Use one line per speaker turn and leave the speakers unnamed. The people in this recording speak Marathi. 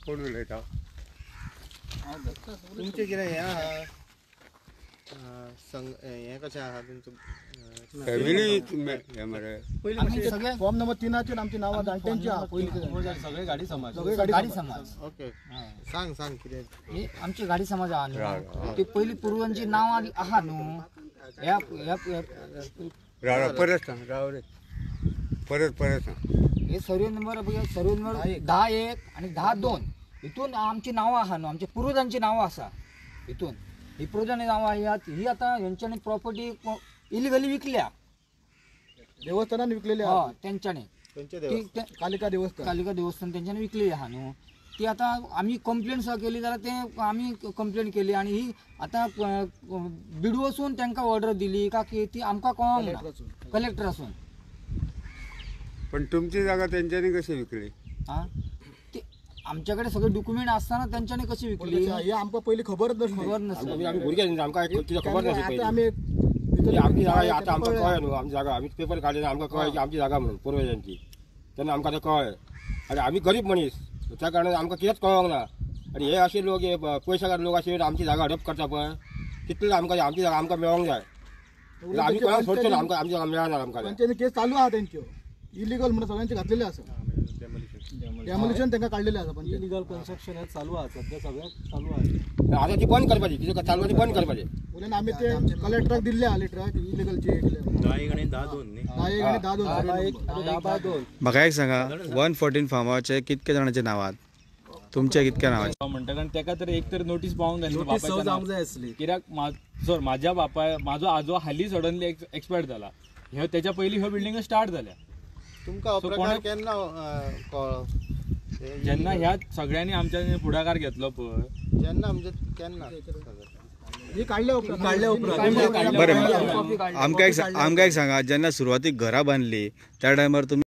कोण उलयता
तुमचे कितें हें आहा हें कशें आहा तुमचो
फॅमिली मरे
पहिले सगळे फॉर्म नंबर 3 आमची नावां जाणट्यांची आहा पहिले
सगळे गाडी समाज
सगळे गाडी समाज
ओके सांग कितें
हे आमची गाडी समाज आहा न्हू ती पहिली पूर्वांची नांव आहा न्हू ह्या
राव परत सांग राव रे परत सांग
हे सर्वे नंबर सर्वे नंबर 10-1 आणि 10-2 हितून आमची नांवां आहा न्हू आमच्या पूर्वजांची नांवां आसा हितून ही पूर्वजांची नांवां ही आता ह्यांच्यानी प्रॉपर्टी इलिगली विकल्या
देवस्थानान विकलेले
हा त्यांच्यानी
कालिका
देवस्थान त्यांच्यानी विकलेली आहा न्हू ती आता आम्ही कंप्लेंट सुद्धा केली जाल्यार ते आम्ही कंप्लेंट केली आणि ही आता बिडू वसून त्यांना ऑर्डर दिली का की ती आमकां कळोंक ना कलेक्टर असून
पण तुमची जागा त्यांच्यानी कशी विकली
हा ती आमच्याकडे सगळे डॉक्युमेंट असताना त्यांच्यानी कशी विकली
हे आमकां पयलीं खबरच
खबर नसली
आम्ही भुरगे आमकां कितें खबर नासली
आता आम्ही
आमची जागा आता आमकां कळ्ळें न्हू आमची जागा आमी पेपर काडले आमकां कळ्ळें की आमची जागा म्हणून पूर्वजांची तेन्ना आमकां तें कळ्ळें आनी आमी गरीब मनीस त्या कारणान आमकां कितेंच कळोंक ना आनी हे अशे लोक हे पयशाकार लोक अशे आमची जागा हडप करता पळय तितले आमकां आमची जागा आमकां मेळोंक जाय आमी कोणाक सोडचो ना आमची जागा मेळना आमकां
तांच्यांनी केस चालू आहा तेंच्यो इलिगल म्हणून सगळ्यांचे घातलेले आसा डेमोलिशन तांकां काडलेले आसा पण
इलिगल कन्स्ट्रक्शन हे चालू आहा सध्या सगळ्याक चालू आहा
आता ती बंद करपाची कितें चालू ती बंद करपाची
उलयन आमी ते कलेक्टराक दिल्ले आहा लेटर इलिगलचे
10-1 आणि 10-2 न्ही
10-1 आणि 10-2
10-2
म्हाका एक सांगा 114 फार्माचे कितके जाणांचे नांव आहेत तुमच्या कितक्या नांवाचे
म्हणटकच तेका तर एक तर नोटीस पावूंक जाय
नोटीस सर्व जावंक जाय आसली
कित्याक म्हाज्या म्हाजो आजो हालीं सडनली एक्सपायर जाला हे त्याच्या पयलीं ह्यो बिल्डिंग स्टार्ट जाल्या
तुमकां हो प्रकार केन्ना कळ्ळो
जेन्ना ह्या सगळ्यांनी आमच्या पुढाकार घेतलो पळय
जेन्ना म्हणजे केन्ना
ही काढल्या
बरें आमकां एक सांगा जेन्ना सुरवातीक घरां बांदली त्या टायमार तुम्ही